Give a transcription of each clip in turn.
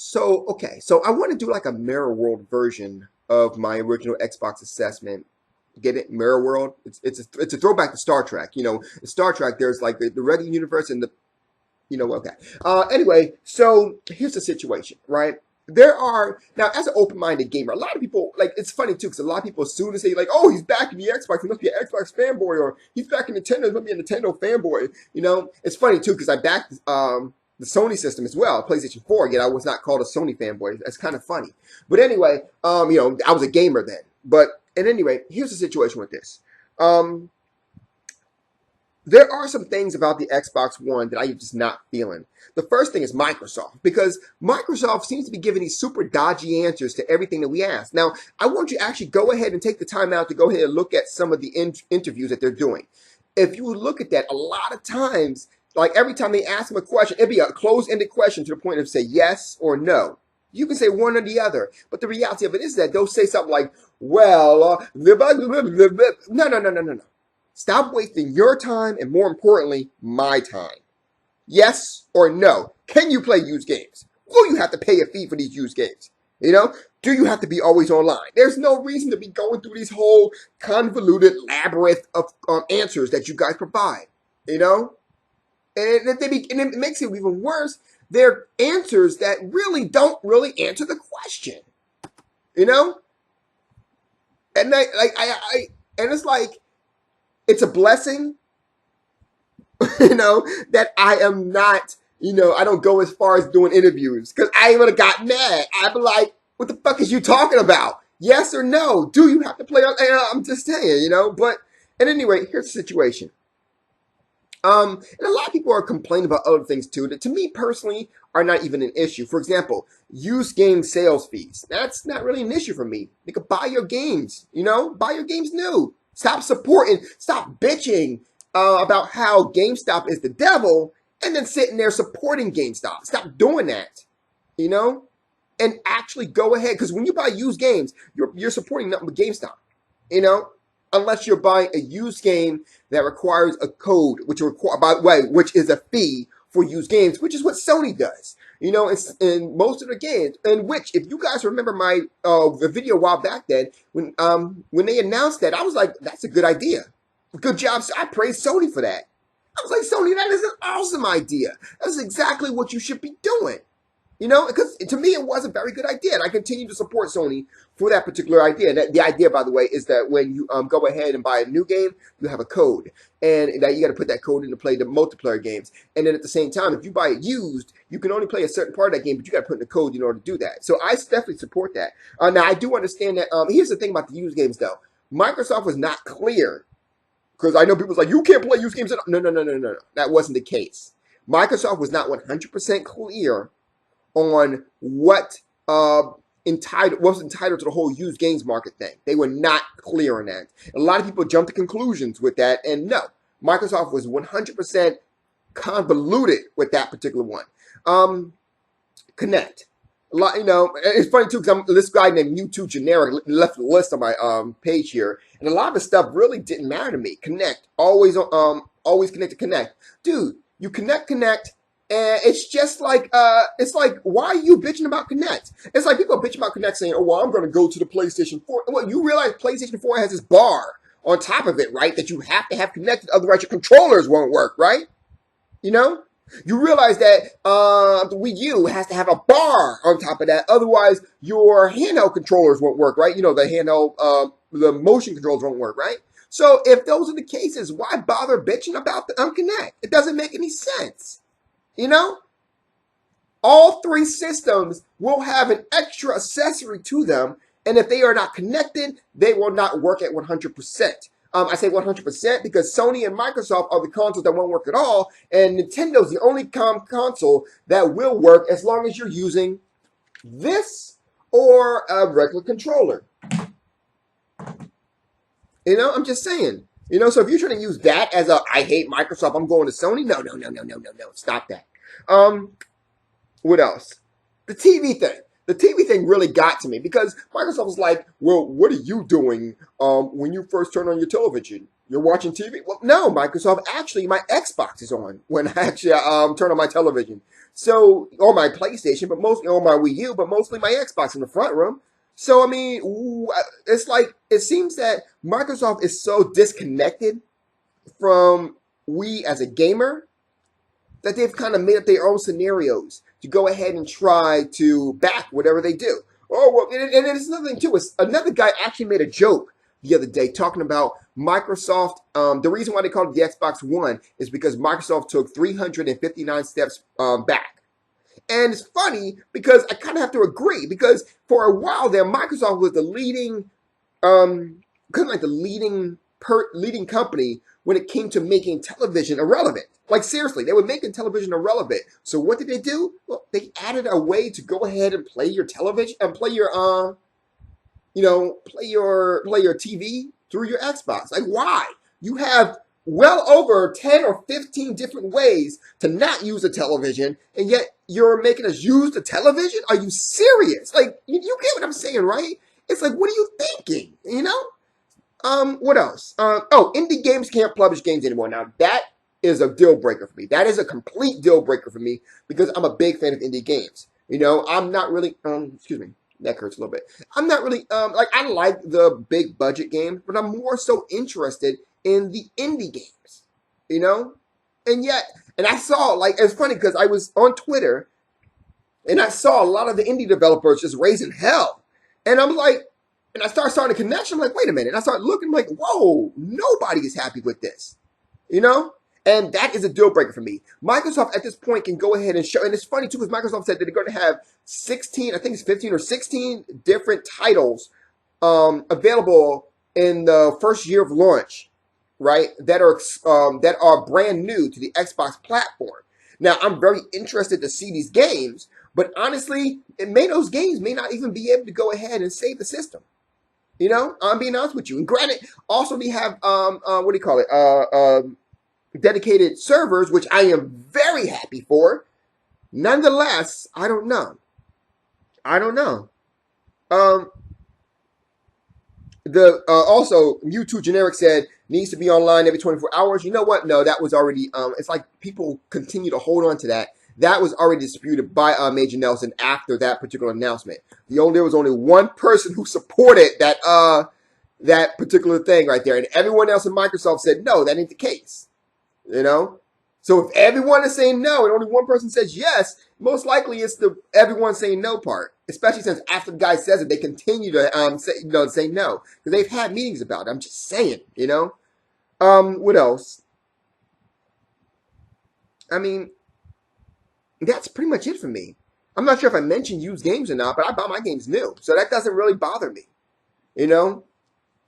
So I want to do like a mirror world version of my original Xbox assessment. Get it? Mirror world. It's a throwback to Star Trek. In Star Trek, there's like the regular universe and the okay. Anyway, so here's the situation, right? There are now, as an open-minded gamer, a lot of people like it's funny too because a lot of people as soon as say like, "Oh, he's back in the Xbox, he must be an Xbox fanboy," or "He's back in Nintendo, he must be a Nintendo fanboy." It's funny too because I backed the Sony system as well, PlayStation 4. Yet I was not called a Sony fanboy. That's kind of funny. But anyway, I was a gamer then. But at any rate, here's the situation with this. Um, there are some things about the Xbox One that I'm just not feeling. The first thing is Microsoft, because Microsoft seems to be giving these super dodgy answers to everything that we ask. Now, I want you to actually go ahead and take the time out to go ahead and look at some of the interviews that they're doing. If you look at that, a lot of times, like every time they ask them a question, it'd be a closed-ended question to the point of say yes or no. You can say one or the other, but the reality of it is that they'll say something like, well, no, no, no, no, no, no. Stop wasting your time and, more importantly, my time. Yes or no? Can you play used games? Will you have to pay a fee for these used games? Do you have to be always online? There's no reason to be going through these whole convoluted labyrinth of answers that you guys provide. And it makes it even worse. They're answers that really don't really answer the question. You know, and and it's like it's a blessing, that I am not, I don't go as far as doing interviews because I would have got mad. I'd be like, what the fuck is you talking about? Yes or no? Do you have to play on? I'm just saying, but at any rate, here's the situation. And a lot of people are complaining about other things too that to me personally are not even an issue. For example, used game sales fees. That's not really an issue for me. You can buy your games, buy your games new. Stop bitching about how GameStop is the devil and then sitting there supporting GameStop. Stop doing that, and actually go ahead. Because when you buy used games, you're supporting nothing but GameStop, unless you're buying a used game that requires a code, by the way, which is a fee for used games, which is what Sony does. In most of the games, in which, if you guys remember my the video a while back then, when they announced that, I was like, that's a good idea. Good job. I praised Sony for that. I was like, Sony, that is an awesome idea. That's exactly what you should be doing. Because to me, it was a very good idea. And I continue to support Sony for that particular idea. And the idea, by the way, is that when you go ahead and buy a new game, you have a code. And that you got to put that code in to play the multiplayer games. And then at the same time, if you buy it used, you can only play a certain part of that game, but you got to put in the code in order to do that. So I definitely support that. Now, I do understand that. Here's the thing about the used games, though. Microsoft was not clear. Because I know people's like, you can't play used games. No, no, no, no, no, no. That wasn't the case. Microsoft was not 100% clear on what was entitled to the whole used games market thing. They were not clear on that. A lot of people jumped to conclusions with that, and no, Microsoft was 100% convoluted with that particular one. Connect. A lot, it's funny too because this guy named Mewtwo Generic left a list on my page here, and a lot of the stuff really didn't matter to me. Connect, always connect to connect, dude. You connect, and it's just like why are you bitching about Connect? It's like people are bitching about Connect saying, oh well, I'm going to go to the PlayStation 4. Well, you realize PlayStation 4 has this bar on top of it, right? That you have to have connected, otherwise your controllers won't work, right? You realize that the Wii U has to have a bar on top of that, otherwise your handheld controllers won't work, right? The handheld, the motion controls won't work, right? So if those are the cases, why bother bitching about the Connect? It doesn't make any sense. All three systems will have an extra accessory to them, and if they are not connected, they will not work at 100%. I say 100% because Sony and Microsoft are the consoles that won't work at all, and Nintendo's the only console that will work as long as you're using this or a regular controller. I'm just saying. So if you're trying to use that as I hate Microsoft, I'm going to Sony, no. Stop that. What else? The TV thing. The TV thing really got to me because Microsoft was like, well, what are you doing when you first turn on your television? You're watching TV? Well, no, Microsoft. Actually, my Xbox is on when I actually turn on my television. So, or my PlayStation, but mostly on my Wii U, but mostly my Xbox in the front room. So, I mean, it's like it seems that Microsoft is so disconnected from we as a gamer that they've kind of made up their own scenarios to go ahead and try to back whatever they do. Oh, well, and it's another thing too. Is another guy actually made a joke the other day talking about Microsoft. The reason why they called it the Xbox One is because Microsoft took 359 steps back. And it's funny because I kind of have to agree because for a while there, Microsoft was the leading, kind of like the leading company when it came to making television irrelevant. Like seriously, they were making television irrelevant. So what did they do? Well, they added a way to go ahead and play your television and play your play your TV through your Xbox. Like why? You have well over 10 or 15 different ways to not use a television, and yet you're making us use the television? Are you serious? Like you get what I'm saying, right? It's like, what are you thinking? You know? What else? Indie games can't publish games anymore. Now that is a deal breaker for me. That is a complete deal breaker for me because I'm a big fan of indie games. You know, I'm not really, excuse me, neck hurts a little bit. I'm not really, like I like the big budget games, but I'm more so interested in the indie games. You know, and yet, and I saw like it's funny because I was on Twitter and I saw a lot of the indie developers just raising hell, and I'm like. And I starting a connection. I'm like, wait a minute. And I start looking I'm like, whoa, nobody is happy with this. You know? And that is a deal breaker for me. Microsoft at this point can go ahead and show, and it's funny too, because Microsoft said that they're going to have 16, I think it's 15 or 16 different titles available in the first year of launch, right? That are brand new to the Xbox platform. Now, I'm very interested to see these games, but honestly, those games may not even be able to go ahead and save the system. You know, I'm being honest with you. And granted, also they have what do you call it? Dedicated servers, which I am very happy for. Nonetheless, I don't know. I don't know. The also Mewtwo Generic said needs to be online every 24 hours. You know what? No, that was already it's like people continue to hold on to that. That was already disputed by Major Nelson after that particular announcement. There was only one person who supported that particular thing right there, and everyone else in Microsoft said no, that ain't the case. You know, so if everyone is saying no and only one person says yes, most likely it's the everyone saying no part. Especially since after the guy says it, they continue to say no because they've had meetings about it. I'm just saying, you know. What else? I mean. That's pretty much it for me. I'm not sure if I mentioned used games or not, but I buy my games new. So that doesn't really bother me. You know?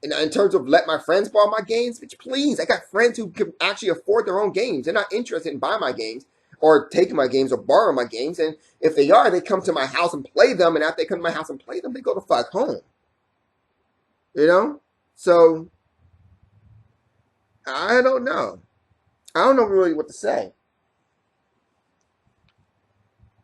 And in terms of let my friends borrow my games, which please, I got friends who can actually afford their own games. They're not interested in buying my games or taking my games or borrowing my games. And if they are, they come to my house and play them. And after they come to my house and play them, they go the fuck home. You know? So, I don't know. I don't know really what to say.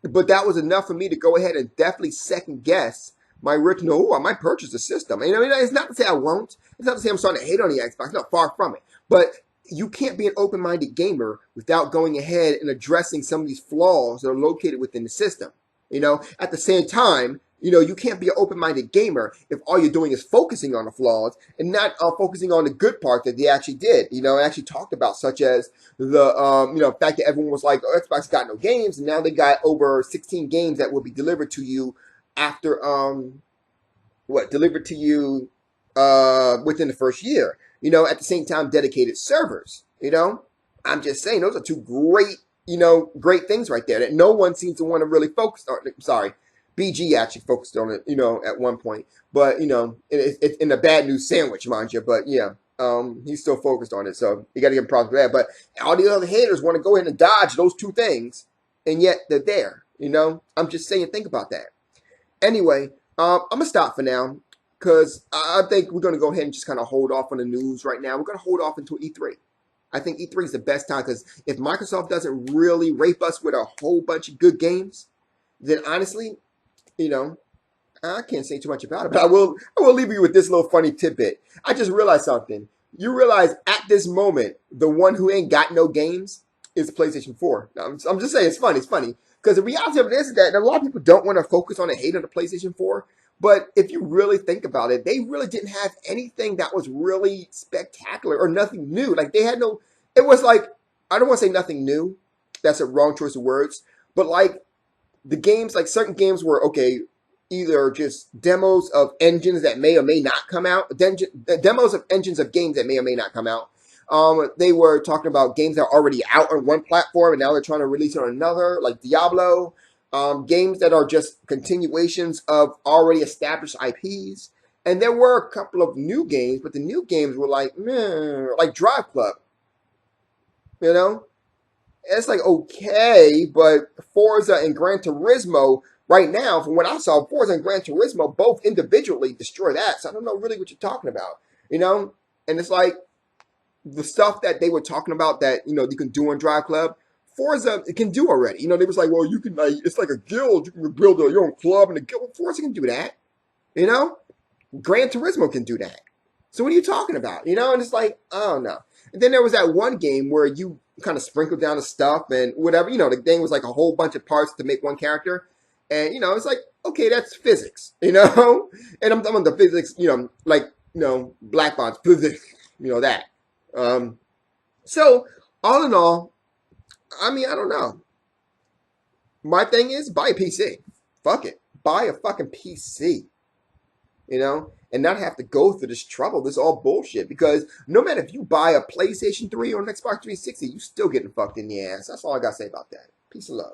But that was enough for me to go ahead and definitely second guess my original. Oh, I might purchase the system. And, it's not to say I won't. It's not to say I'm starting to hate on the Xbox. Not far from it. But you can't be an open-minded gamer without going ahead and addressing some of these flaws that are located within the system. At the same time, you can't be an open-minded gamer if all you're doing is focusing on the flaws and not focusing on the good part that they actually did. Actually talked about, such as the fact that everyone was like, oh, Xbox got no games, and now they got over 16 games that will be delivered to you after delivered to you within the first year. At the same time, dedicated servers. I'm just saying those are two great things right there that no one seems to want to really focus on. Sorry. BG actually focused on it, at one point. But, it's in a bad news sandwich, mind you. But, yeah, he's still focused on it. So you got to give him props for that. But all the other haters want to go ahead and dodge those two things. And yet they're there, I'm just saying, think about that. Anyway, I'm going to stop for now. Because I think we're going to go ahead and just kind of hold off on the news right now. We're going to hold off until E3. I think E3 is the best time. Because if Microsoft doesn't really rape us with a whole bunch of good games, then honestly, I can't say too much about it, but I will leave you with this little funny tidbit. I just realized something. You realize at this moment, the one who ain't got no games is PlayStation 4. Now, I'm just saying it's funny. It's funny. Because the reality of it is that a lot of people don't want to focus on and hate on the PlayStation 4. But if you really think about it, they really didn't have anything that was really spectacular or nothing new. Like they had no, it was like, I don't want to say nothing new. That's a wrong choice of words. But like the games, like certain games were, okay, either just demos of engines that may or may not come out, demos of engines of games that may or may not come out. They were talking about games that are already out on one platform and now they're trying to release it on another, like Diablo. Games that are just continuations of already established IPs. And there were a couple of new games, but the new games were like, meh, like Drive Club. You know? It's like, okay, but Forza and Gran Turismo, right now, from what I saw, Forza and Gran Turismo both individually destroy that. So I don't know really what you're talking about, you know? And it's like the stuff that they were talking about that, you know, you can do on Drive Club, Forza it can do already. You know, they was like, well, you can, like, it's like a guild. You can build your own club and a guild. Forza can do that, you know? Gran Turismo can do that. So what are you talking about? You know, and it's like, I don't know. And then there was that one game where you kind of sprinkled down the stuff and whatever. You know, the game was like a whole bunch of parts to make one character. And, you know, it's like, okay, that's physics, you know? And I'm talking about the physics, you know, like, you know, black bonds, physics, you know, that. So, all in all, I mean, I don't know. My thing is, buy a PC. Fuck it. Buy a fucking PC. You know? And not have to go through this trouble. This is all bullshit. Because no matter if you buy a PlayStation 3 or an Xbox 360, you still getting fucked in the ass. That's all I gotta say about that. Peace and love.